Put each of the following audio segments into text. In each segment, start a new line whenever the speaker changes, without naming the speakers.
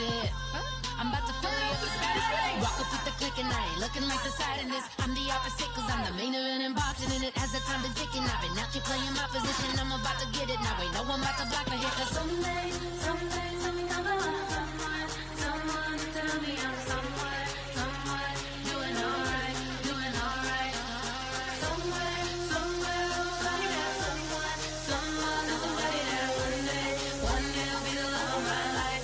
it. I'm about to fill you up the status. Walk up with the click and I ain't looking like the side in this. I'm the opposite cause I'm the main event and boxing and it has the time to ticking. I've been out here playing my position. I'm about to get it now. Ain't no one about to block my hit. Cause someday I'm gonna want someone to tell me I'm someone doing alright. Somewhere, somebody that somebody that one day will be the love of my life.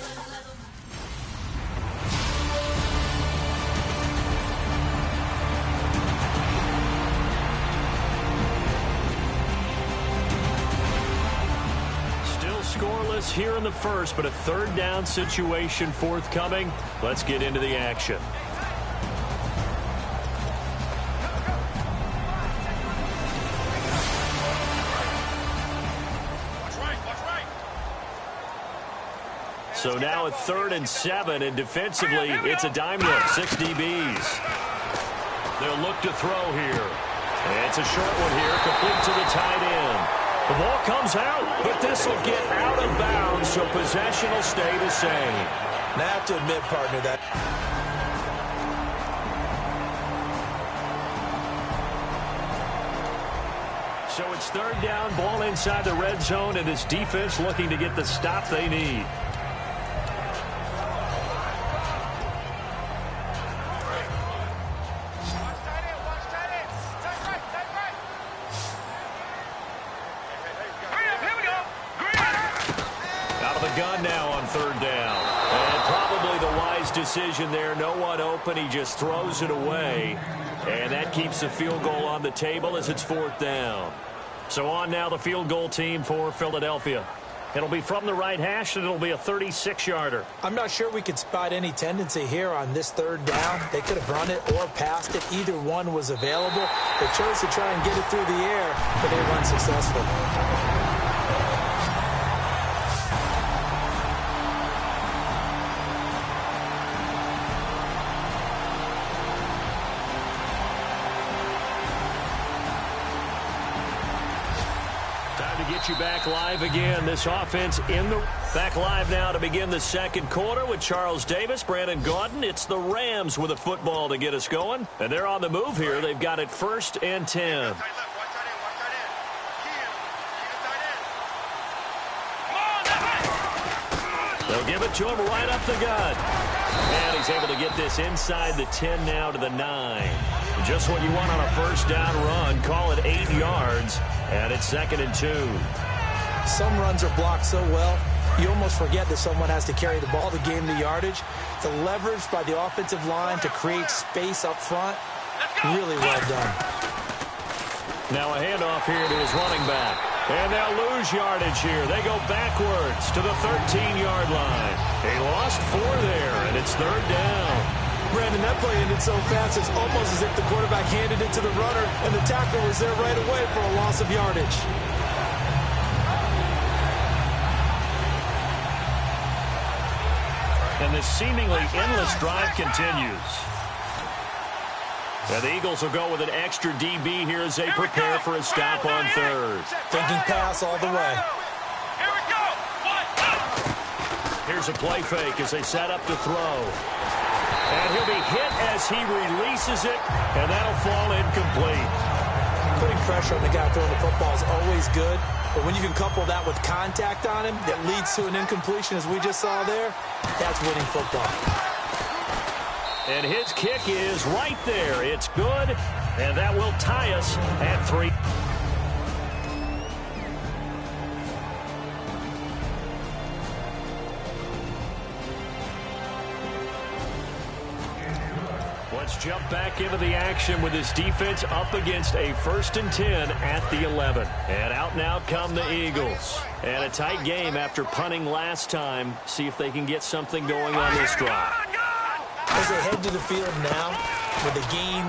Scoreless here in the first, but a third down situation forthcoming. Let's get into the action. So now at 3rd and 7, and defensively, it's a dime look, 6 DBs. They'll look to throw here. And it's a short one here, complete to the tight end. The ball comes out, but this will get out of bounds, so possession will stay the same.
And I have to admit, partner, that...
So it's 3rd down, ball inside the red zone, and his defense looking to get the stop they need. Gun now on 3rd down. And probably the wise decision there. No one open. He just throws it away. And that keeps the field goal on the table as it's 4th down. So on now the field goal team for Philadelphia. It'll be from the right hash, and it'll be a 36-yarder.
I'm not sure we could spot any tendency here on this 3rd down. They could have run it or passed it. Either one was available. They chose to try and get it through the air, but they were unsuccessful.
Get you back live again. This offense in the back live now to begin the 2nd quarter with Charles Davis, Brandon Gaudin. It's the Rams with a football to get us going, and they're on the move here. They've got it 1st and 10. They'll give it to him right up the gut, and he's able to get this inside the 10 now to the 9. Just what you want on a 1st down run. Call it 8 yards. And it's 2nd and 2.
Some runs are blocked so well, you almost forget that someone has to carry the ball to gain the yardage. The leverage by the offensive line to create space up front, really well done.
Now a handoff here to his running back. And they'll lose yardage here. They go backwards to the 13-yard line. He lost 4 there, and it's 3rd down.
Brandon, that play ended so fast, it's almost as if the quarterback handed it to the runner, and the tackler was there right away for a loss of yardage.
And this seemingly endless drive continues. And the Eagles will go with an extra DB here as they prepare for a stop on 3rd.
Thinking pass all the way.
Here we go.
Here's a play fake as they set up to throw. And he'll be hit as he releases it, and that'll fall incomplete.
Putting pressure on the guy throwing the football is always good, but when you can couple that with contact on him that leads to an incompletion, as we just saw there, that's winning football.
And his kick is right there. It's good, and that will tie us at 3. Let's jump back into the action with his defense up against a 1st and 10 at the 11. And out now come the Eagles. And a tight game after punting last time. See if they can get something going on this drive.
As they head to the field now, with the game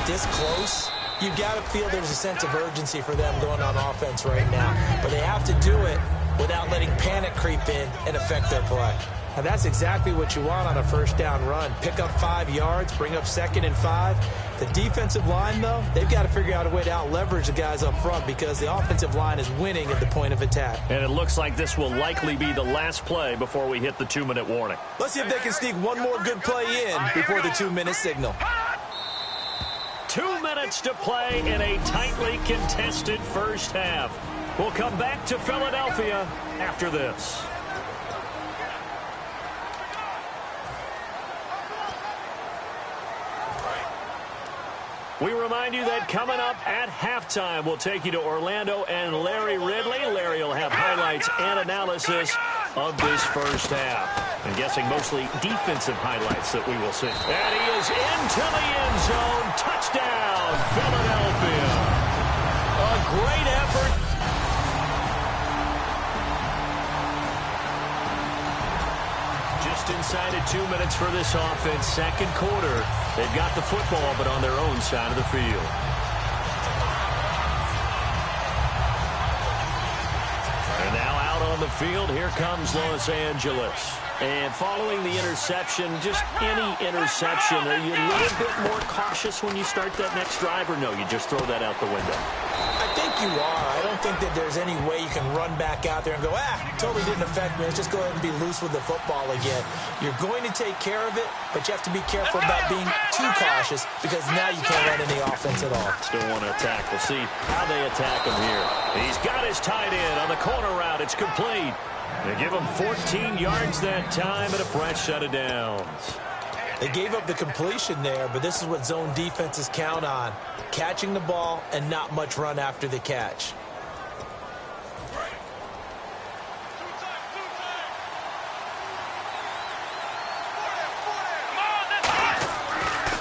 this close, you've got to feel there's a sense of urgency for them going on offense right now. But they have to do it without letting panic creep in and affect their play. Now that's exactly what you want on a first down run. Pick up 5 yards, bring up 2nd and 5. The defensive line, though, they've got to figure out a way to out-leverage the guys up front because the offensive line is winning at the point of attack.
And it looks like this will likely be the last play before we hit the 2-minute warning.
Let's see if they can sneak one more good play in before the 2-minute signal.
2 minutes to play in a tightly contested first half. We'll come back to Philadelphia after this. We remind you that coming up at halftime, we'll take you to Orlando and Larry Ridley. Larry will have highlights and analysis of this first half. I'm guessing mostly defensive highlights that we will see. And he is into the end zone. Touchdown, Philadelphia. A great effort. Just inside of 2 minutes for this offense. Second quarter. They've got the football, but on their own side of the field. And now out on the field, here comes Los Angeles. And following the interception, just any interception, are you a little bit more cautious when you start that next drive, or no, you just throw that out the window?
I think you are. I don't think that there's any way you can run back out there and go, totally didn't affect me. Let's just go ahead and be loose with the football again. You're going to take care of it, but you have to be careful about being too cautious because now you can't run any offense at all.
Still want to attack. We'll see how they attack him here. He's got his tight end on the corner route. It's complete. They give him 14 yards that time and a fresh set of downs.
They gave up the completion there, but this is what zone defenses count on. Catching the ball and not much run after the catch.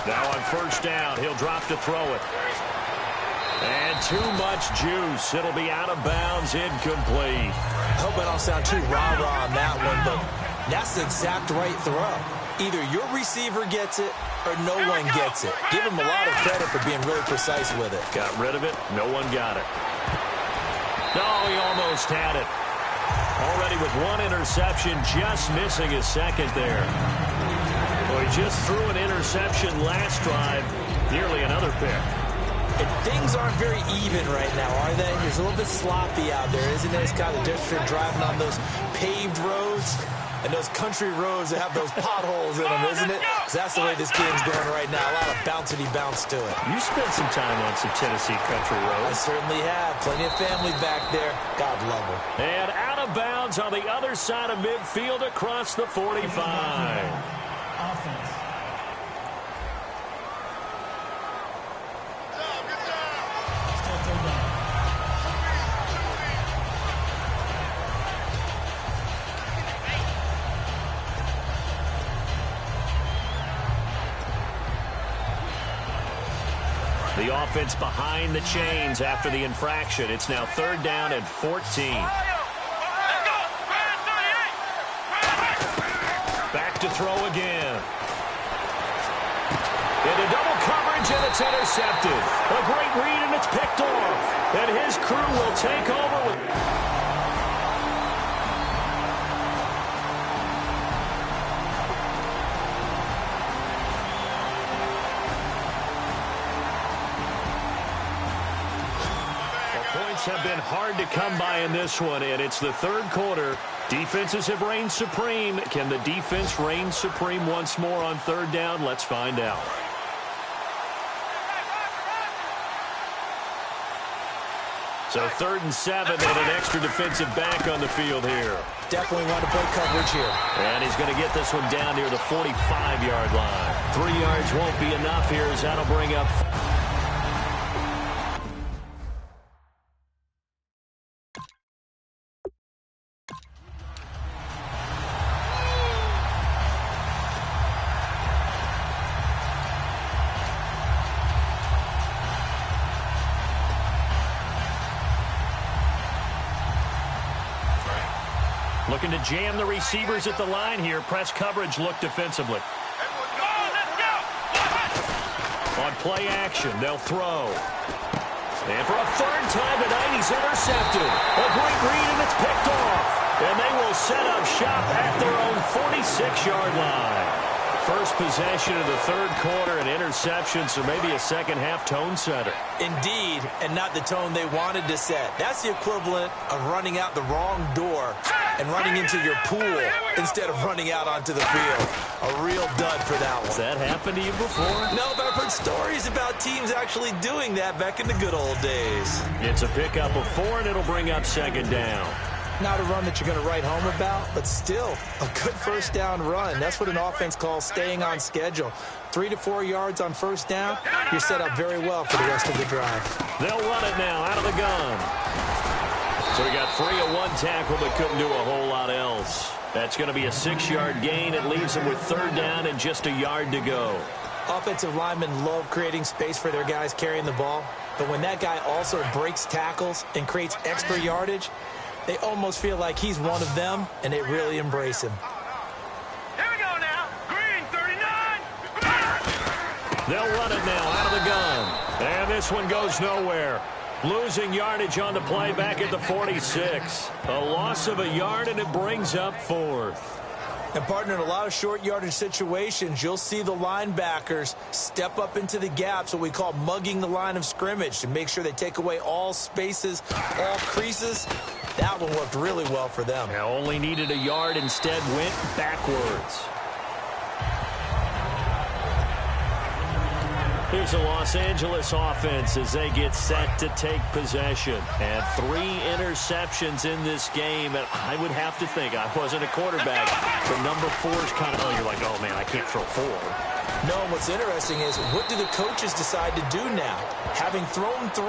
Now on first down, he'll drop to throw it. And too much juice. It'll be out of bounds, incomplete.
I hope I don't sound too rah-rah on that one, but that's the exact right throw. Either your receiver gets it or no one gets it. Give him a lot of credit for being really precise with it.
Got rid of it. No one got it. No, he almost had it. Already with one interception, just missing his second there. Well, he just threw an interception last drive. Nearly another pick.
And things aren't very even right now, are they? It's a little bit sloppy out there, isn't it? It's kind of different from driving on those paved roads and those country roads that have those potholes in them, isn't it? Because that's the way this game's going right now. A lot of bouncy bounce to it.
You spent some time on some Tennessee country roads.
I certainly have. Plenty of family back there. God love them.
And out of bounds on the other side of midfield across the 45.
Offense.
The offense behind the chains after the infraction. It's now third down and 14. Back to throw again. Into double coverage, and it's intercepted. A great read, and it's picked off. And his crew will take over with... have been hard to come by in this one, and it's the third quarter. Defenses have reigned supreme. Can the defense reign supreme once more on third down? Let's find out. So 3rd and 7 and an extra defensive back on the field here.
Definitely want to play coverage here.
And he's going to get this one down near the 45-yard line. 3 yards won't be enough here as that'll bring up... Looking to jam the receivers at the line here. Press coverage look defensively. On play action, they'll throw. And for a third time tonight, he's intercepted. A great read, and it's picked off. And they will set up shop at their own 26-yard line. First possession of the third quarter, an interception, so maybe a second-half tone setter.
Indeed, and not the tone they wanted to set. That's the equivalent of running out the wrong door and running into your pool instead of running out onto the field. A real dud for that one.
Has that happened to you before?
No, but I've heard stories about teams actually doing that back in the good old days.
It's a pickup of 4, and it'll bring up second down.
Not a run that you're going to write home about, but still a good first down run. That's what an offense calls staying on schedule. 3 to 4 yards on first down, you're set up very well for the rest of the drive.
They'll run it now out of the gun. So he got free of one tackle but couldn't do a whole lot else. That's going to be a 6-yard gain. It leaves him with third down and just a yard to go.
Offensive linemen love creating space for their guys carrying the ball, but when that guy also breaks tackles and creates extra yardage, they almost feel like he's one of them, and they really embrace him.
Here we go now. Green, 39.
They'll run it now out of the gun. And this one goes nowhere. Losing yardage on the play back at the 46. A loss of a yard, and it brings up fourth.
And, partner, in a lot of short yardage situations, you'll see the linebackers step up into the gaps, what we call mugging the line of scrimmage, to make sure they take away all spaces, all creases. That one worked really well for them.
Now only needed a yard, instead went backwards. Here's a Los Angeles offense as they get set to take possession. And 3 interceptions in this game. And I would have to think, I wasn't a quarterback, but number 4 is kind of, you're like, oh, man, I can't throw 4.
No, what's interesting is, what do the coaches decide to do now? Having thrown 3,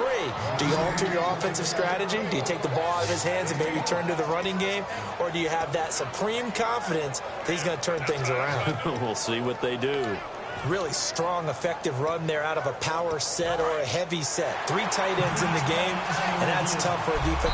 do you alter your offensive strategy? Do you take the ball out of his hands and maybe turn to the running game? Or do you have that supreme confidence that he's going to turn things around?
We'll see what they do.
Really strong, effective run there out of a power set or a heavy set. 3 tight ends in the game, and that's tough for a defense.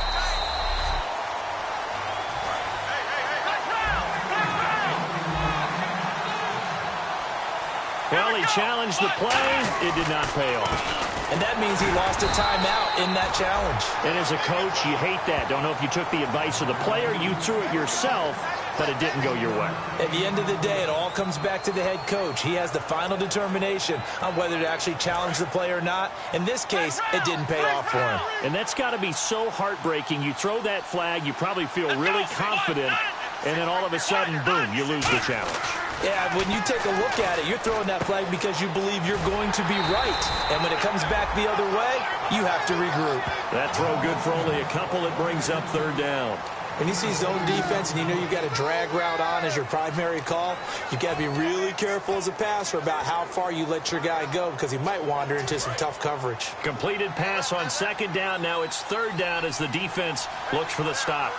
Well, he challenged the play. It did not pay off.
And that means he lost a timeout in that challenge.
And as a coach, you hate that. Don't know if you took the advice of the player, you threw it yourself, but it didn't go your way.
At the end of the day, it all comes back to the head coach. He has the final determination on whether to actually challenge the play or not. In this case, it didn't pay off for him.
And that's got to be so heartbreaking. You throw that flag, you probably feel really confident, and then all of a sudden, boom, you lose the challenge.
Yeah, when you take a look at it, you're throwing that flag because you believe you're going to be right. And when it comes back the other way, you have to regroup.
That throw good for only a couple. It brings up third down.
When you see zone defense and you know you've got a drag route on as your primary call, you've got to be really careful as a passer about how far you let your guy go, because he might wander into some tough coverage.
Completed pass on second down. Now it's third down as the defense looks for the stop.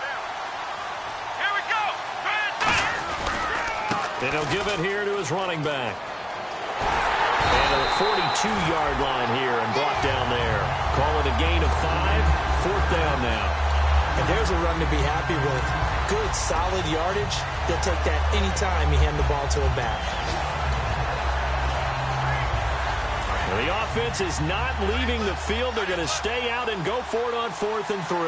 Here we go.
And he'll give it here to his running back. And to the 42-yard line here and brought down there. Call it a gain of 5. Fourth down now.
And there's a run to be happy with. Good, solid yardage. They'll take that anytime you hand the ball to a back.
Well, the offense is not leaving the field. They're going to stay out and go for it on 4th and 3.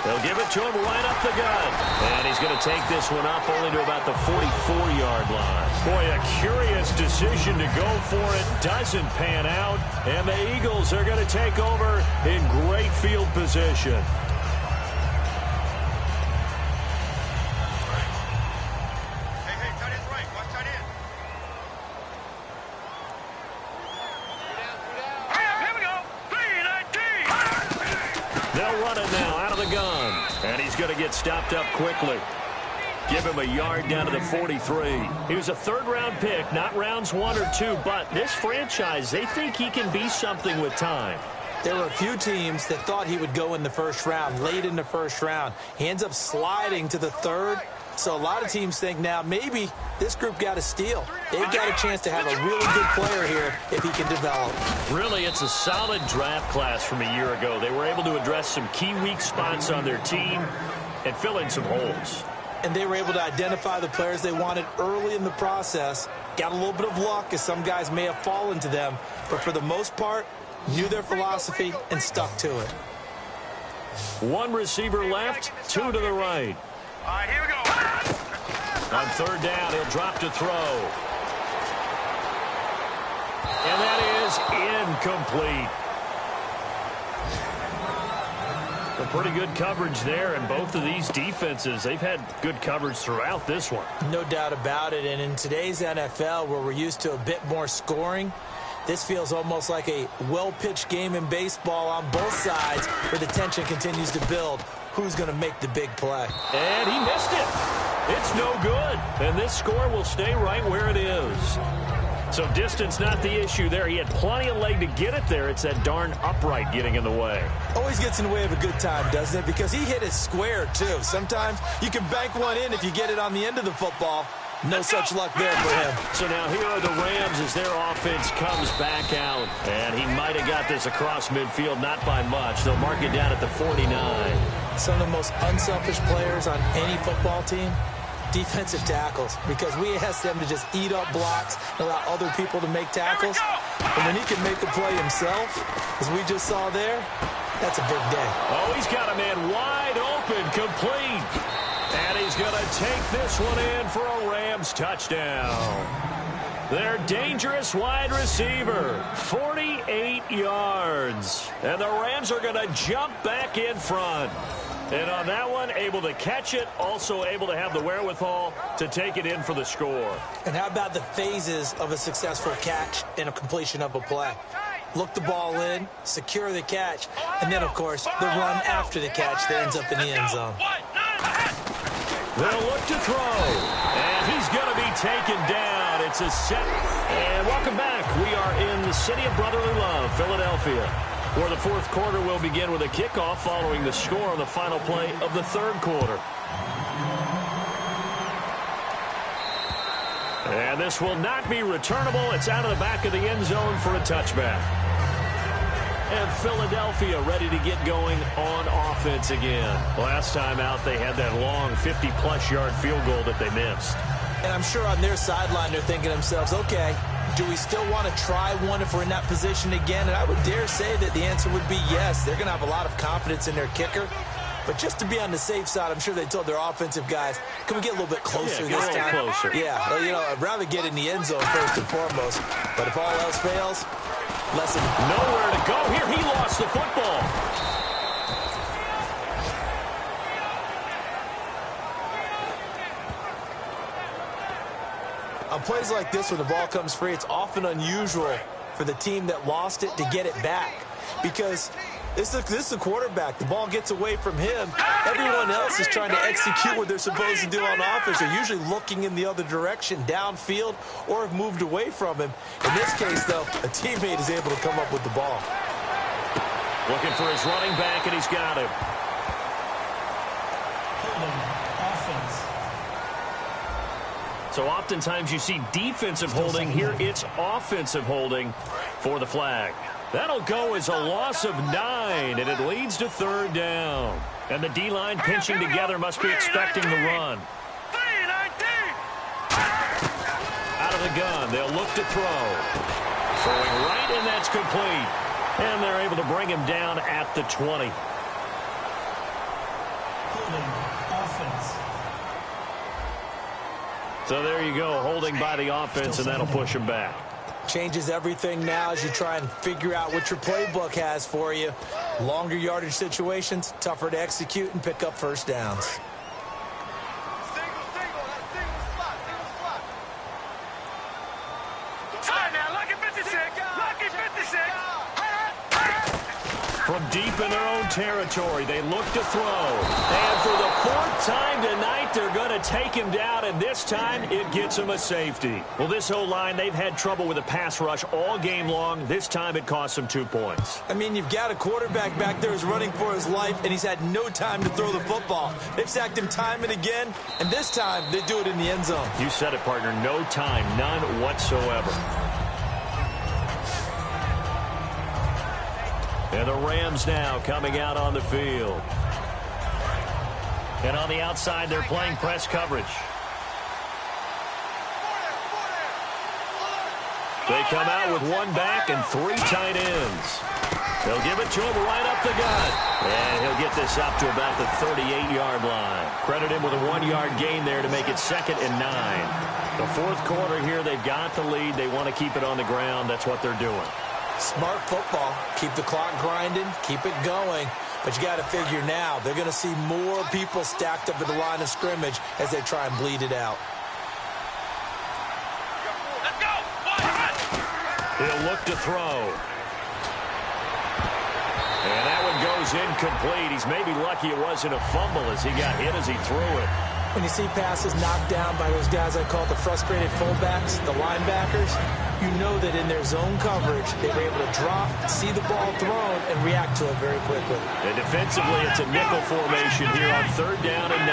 They'll give it to him right up the gut. And he's going to take this one up only to about the 44-yard line. Boy, a curious decision to go for it. Doesn't pan out. And the Eagles are going to take over in great field position.
Hey, tight end's right. Watch tight end. Here we go. 3-19.
They'll run it now out of the gun. And he's going to get stopped up quickly. Give him a yard down to the 43. He was a third-round pick, not rounds 1 or 2, but this franchise, they think he can be something with time.
There were a few teams that thought he would go in the first round, late in the first round. He ends up sliding to the 3rd. So a lot of teams think now maybe this group got a steal. They've got a chance to have a really good player here if he can develop.
Really, it's a solid draft class from a year ago. They were able to address some key weak spots on their team and fill in some holes.
And they were able to identify the players they wanted early in the process. Got a little bit of luck, as some guys may have fallen to them. But for the most part, knew their philosophy and stuck to it.
1 receiver left, 2 to the right.
All right, here we go.
On third down, he'll drop to throw. And that is incomplete. A pretty good coverage there, and both of these defenses, they've had good coverage throughout this one.
No doubt about it, and in today's NFL, where we're used to a bit more scoring, this feels almost like a well-pitched game in baseball on both sides, where the tension continues to build. Who's going to make the big play?
And he missed it. It's no good, and this score will stay right where it is. So distance not the issue there. He had plenty of leg to get it there. It's that darn upright getting in the way.
Always gets in the way of a good time, doesn't it? Because he hit it square, too. Sometimes you can bank one in if you get it on the end of the football. No such luck there for him.
So now here are the Rams as their offense comes back out. And he might have got this across midfield, not by much. They'll mark it down at the 49.
Some of the most unselfish players on any football team, defensive tackles, because we ask them to just eat up blocks and allow other people to make tackles. And when he can make a play himself, as we just saw there, that's a big day.
Oh, he's got a man wide open, complete. And he's going to take this one in for a Rams touchdown. Their dangerous wide receiver, 48 yards. And the Rams are going to jump back in front. And on that one, able to catch it, also able to have the wherewithal to take it in for the score.
And how about the phases of a successful catch and a completion of a play? Look the ball in, secure the catch, and then, of course, the run after the catch that ends up in the end zone.
They'll look to throw, and he's going to be taken down. It's a set. And welcome back. We are in the city of brotherly love, Philadelphia, where the fourth quarter will begin with a kickoff following the score on the final play of the third quarter. And this will not be returnable. It's out of the back of the end zone for a touchback. And Philadelphia ready to get going on offense again. Last time out, they had that long 50-plus yard field goal that they missed.
And I'm sure on their sideline, they're thinking to themselves, okay, do we still want to try one if we're in that position again? And I would dare say that the answer would be yes. They're going to have a lot of confidence in their kicker. But just to be on the safe side, I'm sure they told their offensive guys, can we get a little bit closer this time?
Closer.
Yeah, well, you know, I'd rather get in the end zone first and foremost. But if all else fails, lesson.
Nowhere to go here. He lost the football.
On plays like this, when the ball comes free, it's often unusual for the team that lost it to get it back. Because this is the quarterback. The ball gets away from him. Everyone else is trying to execute what they're supposed to do on offense. They're usually looking in the other direction, downfield, or have moved away from him. In this case, though, a teammate is able to come up with the ball.
Looking for his running back, and he's got him.
Offense.
So oftentimes you see defensive holding. Here it's offensive holding for the flag. That'll go as a loss of 9, and it leads to third down. And the D-line pinching together must be expecting the run. Out of the gun, they'll look to throw. Throwing right, and that's complete. And they're able to bring him down at the 20.
Holding. Offense.
So there you go, holding by the offense, and that'll push him back.
Changes everything now as you try and figure out what your playbook has for you. Longer yardage situations, tougher to execute and pick up first downs.
Single slot. All right, now, lucky 56. Lucky 56.
From deep in their own territory, they look to throw. And for the fourth time tonight, they're going to take him down, and this time it gets him a safety. Well, this O-line, they've had trouble with a pass rush all game long. This time it cost them 2 points.
I mean, you've got a quarterback back there who's running for his life, and he's had no time to throw the football. They've sacked him time and again, and this time they do it in the end zone.
You said it, partner. No time, none whatsoever. And the Rams now coming out on the field. And on the outside, they're playing press coverage. They come out with one back and 3 tight ends. They'll give it to him right up the gut. And he'll get this up to about the 38-yard line. Credit him with a 1-yard gain there to make it 2nd and 9. The fourth quarter here, they've got the lead. They want to keep it on the ground. That's what they're doing.
Smart football. Keep the clock grinding. Keep it going. But you got to figure now, they're going to see more people stacked up at the line of scrimmage as they try and bleed it out.
Let's go.
He'll look to throw. And that one goes incomplete. He's maybe lucky it wasn't a fumble as he got hit as he threw it.
When you see passes knocked down by those guys I call the frustrated fullbacks, the linebackers, you know that in their zone coverage, they were able to drop, see the ball thrown, and react to it very quickly.
And defensively, it's a nickel formation here on 3rd down and 9.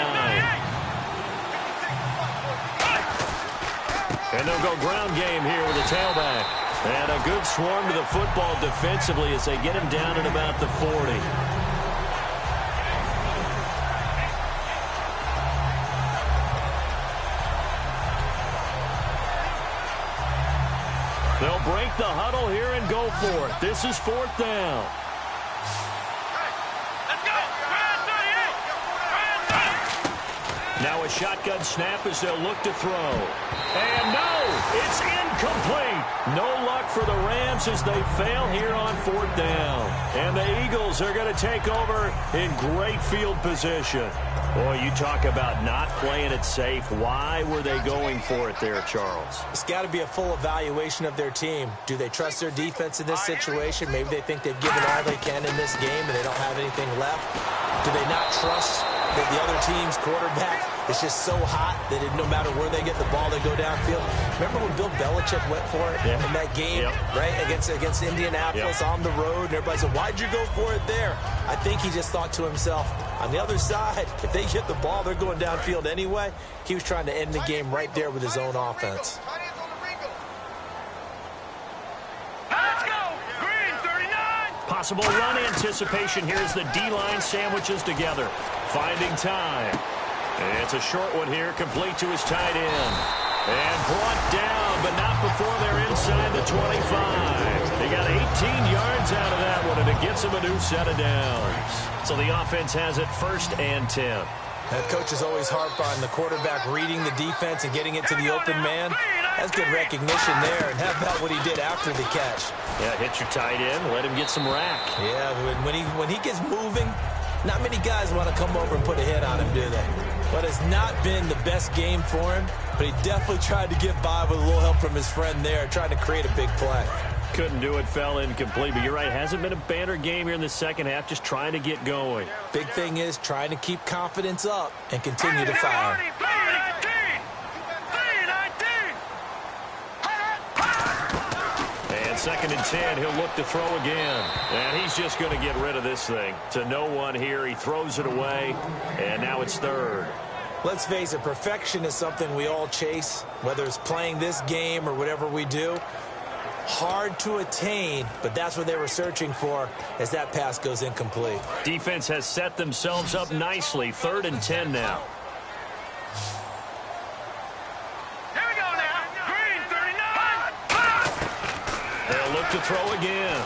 And they'll go ground game here with a tailback. And a good swarm to the football defensively as they get him down at about the 40. They'll break the huddle here and go for it. This is 4th down.
Let's go.
Now a shotgun snap as they'll look to throw. And no, it's incomplete. No luck for the Rams as they fail here on 4th down. And the Eagles are going to take over in great field position. Boy, you talk about not playing it safe. Why were they going for it there, Charles?
It's got to be a full evaluation of their team. Do they trust their defense in this situation? Maybe they think they've given all they can in this game and they don't have anything left. Do they not trust that the other team's quarterback is just so hot that no matter where they get the ball, they go downfield? Remember when Bill Belichick went for it in that game, right, against Indianapolis on the road? And everybody said, why'd you go for it there? I think he just thought to himself, on the other side, if they get the ball, they're going downfield anyway. He was trying to end the game right there with his own offense.
Let's go. Green 39.
Possible run anticipation here as the D-line sandwiches together. Finding time. And it's a short one here, complete to his tight end. And brought down, but not before they're inside the 25. They got 18 yards out of that one, and it gets them a new set of downs. So the offense has it 1st and 10.
That coach is always harp on the quarterback reading the defense and getting it to the open man. That's good recognition there. And how about what he did after the catch?
Yeah, hit your tight end, let him get some rack.
Yeah, when he gets moving, not many guys want to come over and put a hit on him, do they? But it's not been the best game for him, but he definitely tried to get by with a little help from his friend there, trying to create a big play.
Couldn't do it, fell incomplete, but you're right, hasn't been a banner game here in the second half, just trying to get going.
Big thing is trying to keep confidence up and continue to fire.
And 2nd and 10, he'll look to throw again. And he's just going to get rid of this thing. To no one here, he throws it away, and now it's 3rd.
Let's face it, perfection is something we all chase, whether it's playing this game or whatever we do. Hard to attain, but that's what they were searching for as that pass goes incomplete.
Defense has set themselves up nicely. 3rd and 10 now.
Here we go now. Green 39.
They'll look to throw again.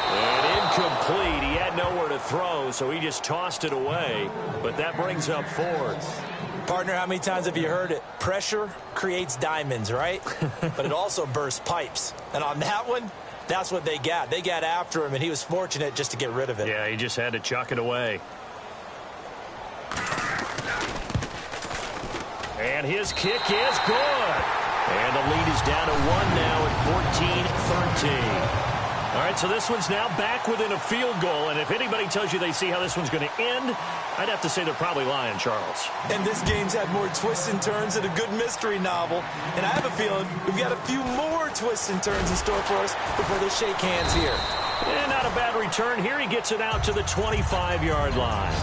And incomplete. He had nowhere to throw, so he just tossed it away. But that brings up 4th.
Partner, how many times have you heard it? Pressure creates diamonds, right? But it also bursts pipes. And on that one, that's what they got. They got after him, and he was fortunate just to get rid of it.
Yeah, he just had to chuck it away. And his kick is good. And the lead is down to 1 now at 14-13. All right, so this one's now back within a field goal, and if anybody tells you they see how this one's going to end, I'd have to say they're probably lying, Charles.
And this game's had more twists and turns than a good mystery novel, and I have a feeling we've got a few more twists and turns in store for us before they shake hands here.
And not a bad return here. He gets it out to the 25-yard line.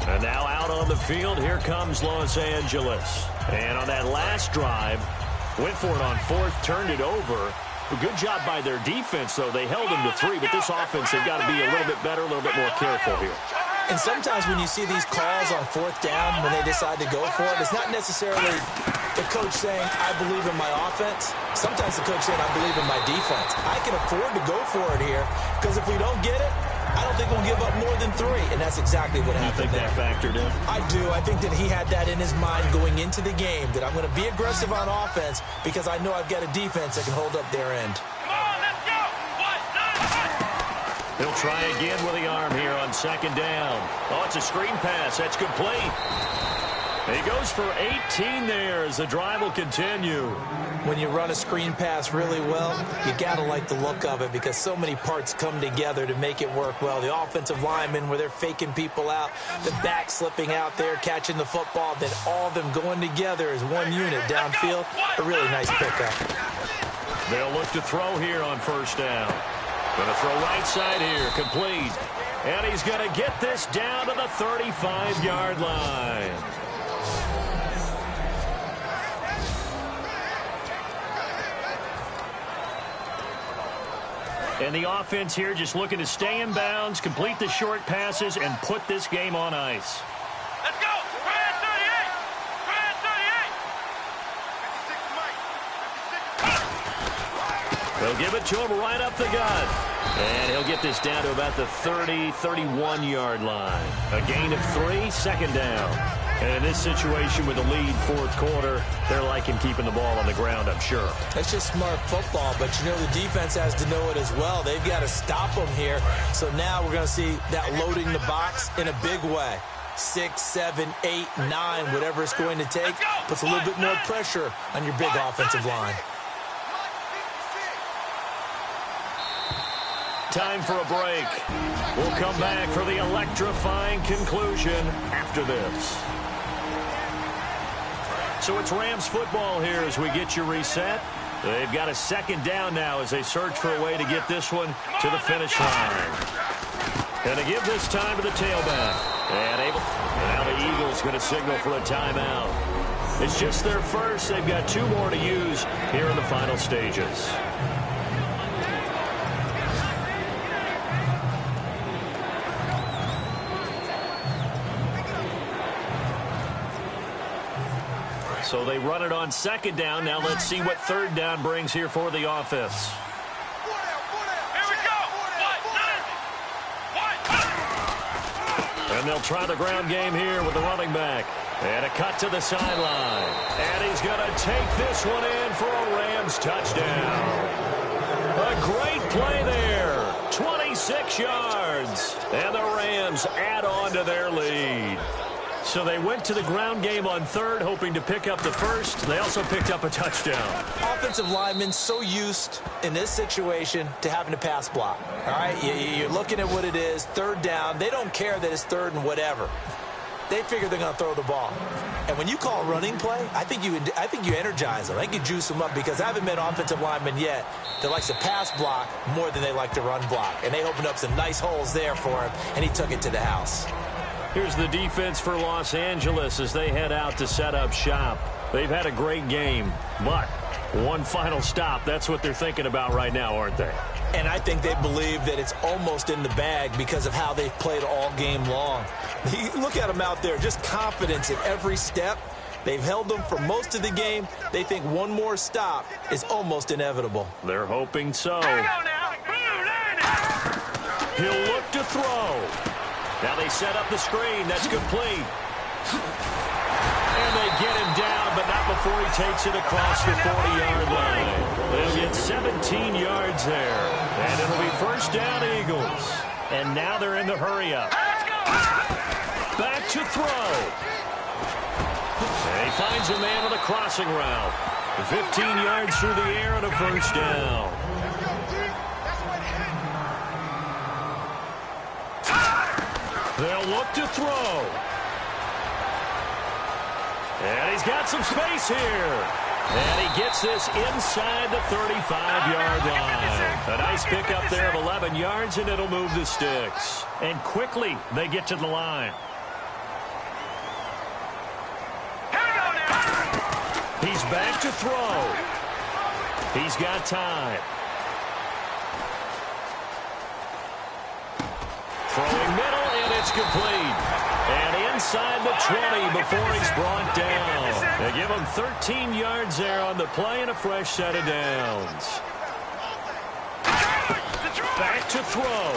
And now out on the field, here comes Los Angeles. And on that last drive, went for it on 4th, turned it over. A good job by their defense, though. They held them to 3, but this offense, they've got to be a little bit better, a little bit more careful here.
And sometimes when you see these calls on 4th down, when they decide to go for it, it's not necessarily the coach saying, I believe in my offense. Sometimes the coach saying, I believe in my defense. I can afford to go for it here because if we don't get it, I don't think we'll give up more than 3, and that's exactly what happened.
You think that factored in?
I do. I think that he had that in his mind going into the game, that I'm going to be aggressive on offense because I know I've got a defense that can hold up their end.
Come on, let's go.
He'll try again with the arm here on 2nd down. Oh, it's a screen pass. That's complete. He goes for 18 there as the drive will continue.
When you run a screen pass really well, you got to like the look of it because so many parts come together to make it work well. The offensive linemen, where they're faking people out, the back slipping out there, catching the football, then all of them going together as one unit downfield. A really nice pickup.
They'll look to throw here on 1st down. Going to throw right side here, complete. And he's going to get this down to the 35-yard line. And the offense here just looking to stay in bounds, complete the short passes, and put this game on ice.
Let's go. Brad 38.
They'll give it to him right up the gut. And he'll get this down to about the 30, 31-yard line. A gain of 3, 2nd down. And in this situation with the lead 4th quarter, they're liking keeping the ball on the ground, I'm sure.
That's just smart football, but you know the defense has to know it as well. They've got to stop them here. So now we're going to see that loading the box in a big way. 6, 7, 8, 9, whatever it's going to take, puts a little bit more pressure on your big offensive line.
Time for a break. We'll come back for the electrifying conclusion after this. So it's Rams football here as we get you reset. They've got a 2nd down now as they search for a way to get this one to the finish line. And to give this time to the tailback. And now the Eagles going to signal for a timeout. It's just their first. They've got 2 more to use here in the final stages. So they run it on 2nd down. Now let's see what 3rd down brings here for the offense.
Here we go.
And they'll try the ground game here with the running back. And a cut to the sideline. And he's going to take this one in for a Rams touchdown. A great play there. 26 yards. And the Rams add on to their lead. So they went to the ground game on 3rd, hoping to pick up the 1st. They also picked up a touchdown.
Offensive linemen so used in this situation to having to pass block. All right, you're looking at what it is, 3rd down. They don't care that it's 3rd and whatever. They figure they're going to throw the ball. And when you call running play, I think you energize them. I think you juice them up because I haven't met offensive linemen yet that likes to pass block more than they like to run block. And they opened up some nice holes there for him, and he took it to the house.
Here's the defense for Los Angeles as they head out to set up shop. They've had a great game, but one final stop. That's what they're thinking about right now, aren't they?
And I think they believe that it's almost in the bag because of how they've played all game long. Look at them out there, just confidence at every step. They've held them for most of the game. They think one more stop is almost inevitable.
They're hoping so.
Here we go now.
He'll look to throw. Now they set up the screen. That's complete. And they get him down, but not before he takes it across the 40-yard line. They'll get 17 yards there. And it'll be 1st down Eagles. And now they're in the hurry-up. Back to throw. And he finds a man on a crossing route. 15 yards through the air and a 1st down. They'll look to throw. And he's got some space here. And he gets this inside the 35-yard line. A nice pickup there of 11 yards, and it'll move the sticks. And quickly, they get to the line. He's back to throw. He's got time. Throwing middle, and it's complete. And inside the 20 before he's brought down. They give him 13 yards there on the play and a fresh set of downs. Back to throw.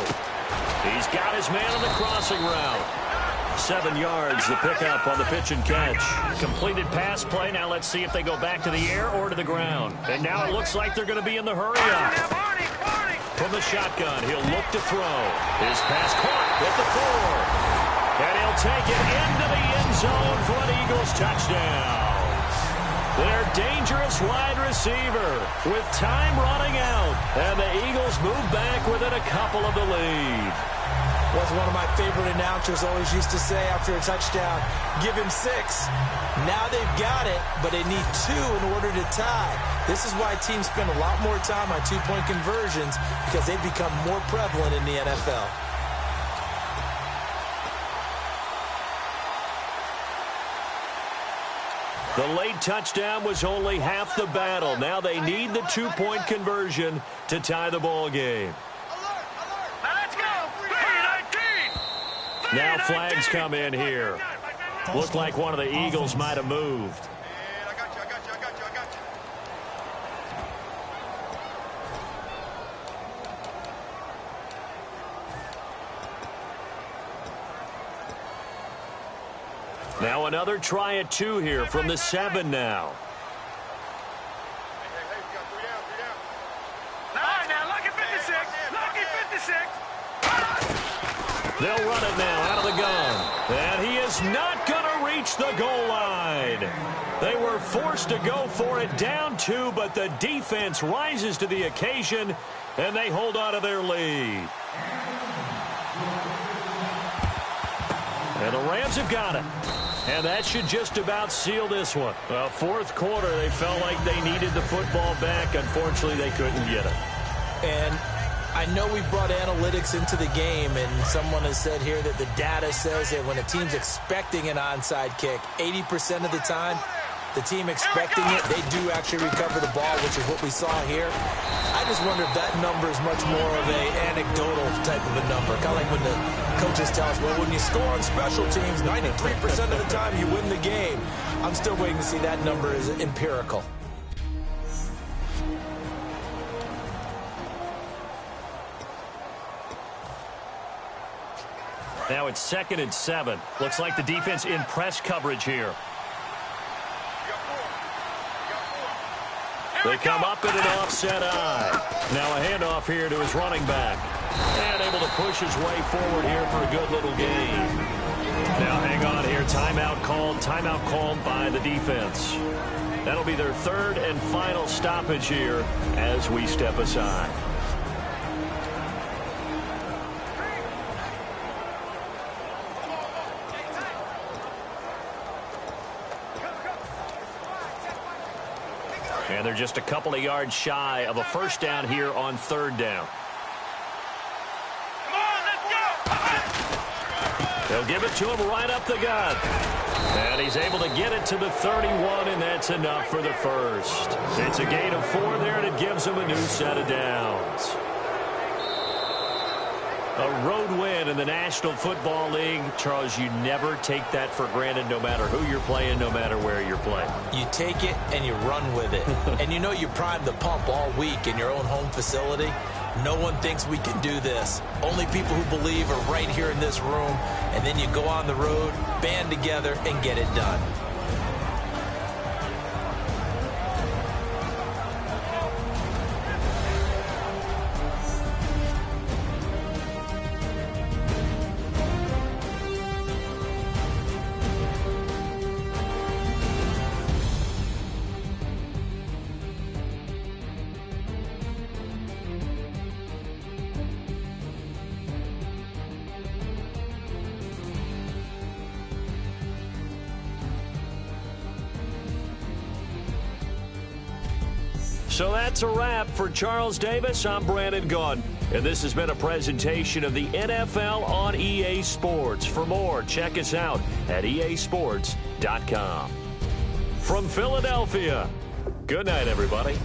He's got his man on the crossing route. 7 yards, the pickup on the pitch and catch. Completed pass play. Now let's see if they go back to the air or to the ground. And now it looks like they're going to be in the hurry-up. From the shotgun, he'll look to throw. His pass caught at the 4. And he'll take it into the end zone for an Eagles touchdown. Their dangerous wide receiver with time running out. And the Eagles move back within a couple of the lead.
Was one of my favorite announcers always used to say after a touchdown, give him 6. Now they've got it, but they need 2 in order to tie. This is why teams spend a lot more time on 2-point conversions, because they've become more prevalent in the NFL.
The late touchdown was only half the battle. Now they need the 2-point conversion to tie the ball game. Now flags come in here. Looked like one of the Eagles might have moved. Now another try at 2 here from the 7 now. They'll run it now out of the gun. And he is not going to reach the goal line. They were forced to go for it down 2, but the defense rises to the occasion, and they hold on to their lead. And the Rams have got it. And that should just about seal this one. Well, fourth quarter, they felt like they needed the football back. Unfortunately, they couldn't get it.
And I know we brought analytics into the game, and someone has said here that the data says that when a team's expecting an onside kick, 80% of the time, the team expecting it, they do actually recover the ball, which is what we saw here. I just wonder if that number is much more of an anecdotal type of a number. Kind of like when the coaches tell us, well, when you score on special teams, 93% of the time you win the game. I'm still waiting to see that number is empirical.
Now it's 2nd and 7. Looks like the defense in press coverage here. They come up in an offset eye. Now a handoff here to his running back. And able to push his way forward here for a good little gain. Now hang on here. Timeout called by the defense. That'll be their 3rd and final stoppage here as we step aside. And they're just a couple of yards shy of a first down here on 3rd down.
Come on, let's go!
They'll give it to him right up the gut. And he's able to get it to the 31, and that's enough for the first. It's a gain of 4 there, and it gives him a new set of downs. A road win in the National Football League. Charles, you never take that for granted no matter who you're playing, no matter where you're playing.
You take it and you run with it. And you know you primed the pump all week in your own home facility. No one thinks we can do this. Only people who believe are right here in this room. And then you go on the road, band together, and get it done.
So that's a wrap for Charles Davis. I'm Brandon Gaudin, and this has been a presentation of the NFL on EA Sports. For more, check us out at easports.com. From Philadelphia, good night, everybody.